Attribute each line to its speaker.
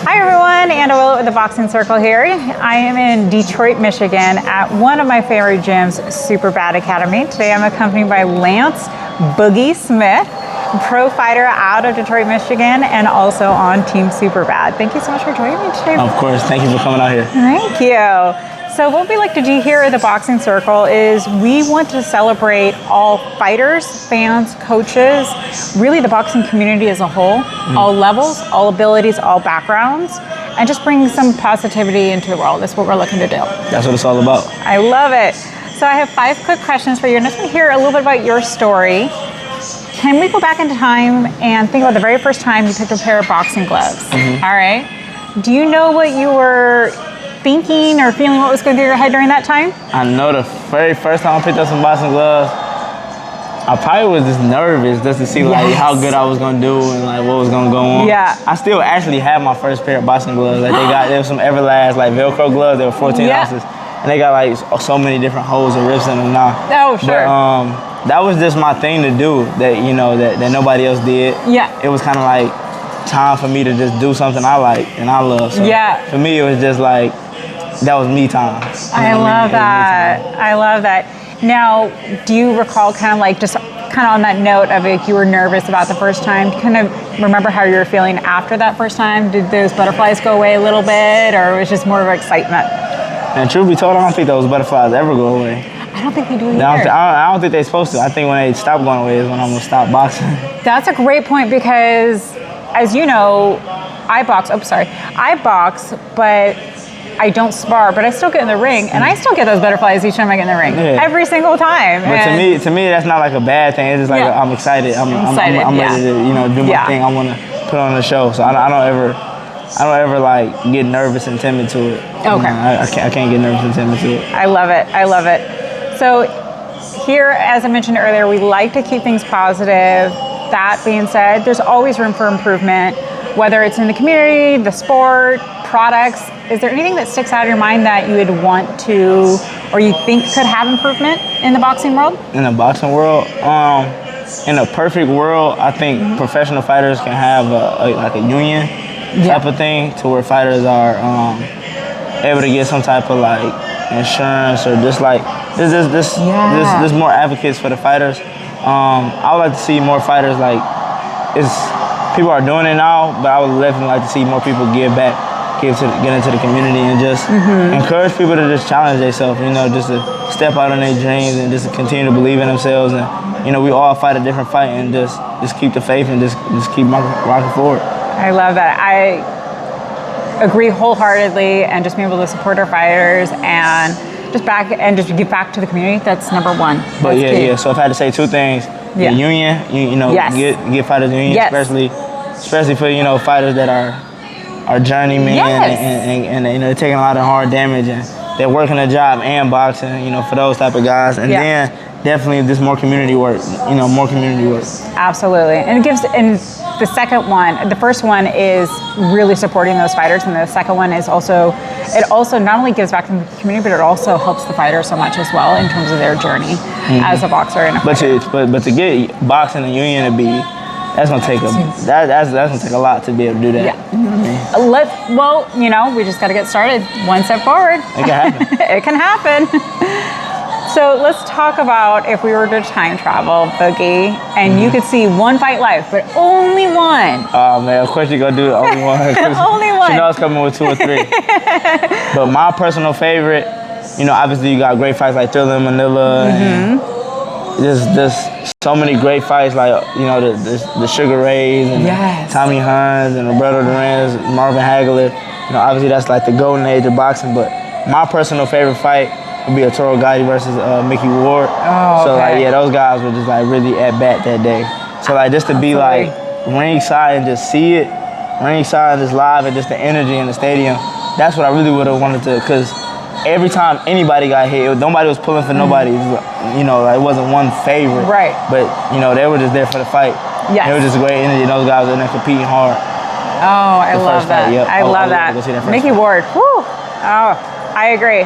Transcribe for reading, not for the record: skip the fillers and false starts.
Speaker 1: Hi everyone, Anna Willett with the Boxing Circle here. I am in Detroit, Michigan at one of my favorite gyms, Superbad Academy. Today I'm accompanied by Lance Boogie Smith, pro fighter out of Detroit, Michigan, and also on Team Superbad. Thank you so much for joining me today.
Speaker 2: Of course, thank you for coming out here.
Speaker 1: Thank you. So what we like to do here at the Boxing Circle is we want to celebrate all fighters, fans, coaches, really the boxing community as a whole, all levels, all abilities, all backgrounds, and just bring some positivity into the world. That's what we're looking to do.
Speaker 2: That's what it's all about.
Speaker 1: I love it. So I have 5 quick questions for you, and I just want to hear a little bit about your story. Can we go back in time and think about the very first time you picked a pair of boxing gloves? All right. Do you know what you were thinking or feeling, what was going through your head during that time?
Speaker 2: I know the very first time I picked up some boxing gloves, I probably was just nervous just to see like how good I was gonna do and like what was gonna go on.
Speaker 1: Yeah.
Speaker 2: I still actually have my first pair of boxing gloves. Like there was some Everlast like Velcro gloves. They were 14 ounces, and they got like so many different holes and rips in them now.
Speaker 1: Oh, sure.
Speaker 2: But that was just my thing to do that that nobody else did.
Speaker 1: Yeah.
Speaker 2: It was kind of like time for me to just do something I like and I love. So for me, it was just like that was me time.
Speaker 1: I love that. I love that. Now, do you recall kind of like just kind of on that note of like you were nervous about the first time, kind of remember how you were feeling after that first time? Did those butterflies go away a little bit, or was it just more of excitement?
Speaker 2: And truth be told, I don't think those butterflies ever go away.
Speaker 1: I don't think they do either.
Speaker 2: I don't think they're supposed to. I think when they stop going away is when I'm gonna stop boxing.
Speaker 1: That's a great point because, as you know, I box, but I don't spar, but I still get in the ring, and I still get those butterflies each time I get in the ring, every single time.
Speaker 2: But to me, that's not like a bad thing. It's just like I'm excited. I'm ready to do my thing. I want to put on the show. So I don't ever like get nervous and timid to it.
Speaker 1: Okay.
Speaker 2: I can't get nervous and timid to it.
Speaker 1: I love it. I love it. So here, as I mentioned earlier, we like to keep things positive. That being said, there's always room for improvement, whether it's in the community, the sport, products. Is there anything that sticks out of your mind that you would want to, or you think could have improvement in the boxing world?
Speaker 2: In the boxing world, in a perfect world, I think professional fighters can have a union type of thing, to where fighters are able to get some type of like insurance, or just like there's more advocates for the fighters. I would like to see more fighters like people are doing it now, but I would definitely like to see more people give back. Get into the community and just encourage people to just challenge themselves, just to step out on their dreams and just to continue to believe in themselves. And we all fight a different fight, and just keep the faith and just keep rocking forward.
Speaker 1: I love that. I agree wholeheartedly, and just being able to support our fighters and just give back to the community. That's number one.
Speaker 2: But so if I had to say 2 things, the union, get fighters in the union, especially for fighters that are journeymen and they're taking a lot of hard damage, and they're working a job and boxing, for those type of guys. And then definitely just more community work, more community work.
Speaker 1: Absolutely. And the second one, the first one is really supporting those fighters, and the second one is also not only gives back to the community, but it also helps the fighters so much as well in terms of their journey as a boxer and a fighter.
Speaker 2: But to get boxing and union to be, that's gonna take a lot to be able to do that.
Speaker 1: Yeah. We just got to get started. One step forward.
Speaker 2: It can happen.
Speaker 1: It can happen. So let's talk about if we were to time travel, Boogie, and you could see one fight live, but only one.
Speaker 2: Oh man, of course you're gonna do the only one.
Speaker 1: Only one.
Speaker 2: You know it's coming with 2 or 3. But my personal favorite, obviously you got great fights like Thriller and Manila, and there's so many great fights like the Sugar Rays and Tommy Hearns and Roberto Duran, Marvin Hagler. Obviously that's like the golden age of boxing. But my personal favorite fight would be Arturo Gatti versus Mickey Ward. Those guys were just like really at bat that day. So like just to be like ringside and just see it, ringside just live, and just the energy in the stadium. That's what I really would have wanted to, because every time anybody got hit, nobody was pulling for nobody. It wasn't one favorite. Right. But, they were just there for the fight. Yes. It was just great energy. Those guys were in there competing hard.
Speaker 1: Oh, I love that. I love that. Mickey Ward. Whew. Oh, I agree.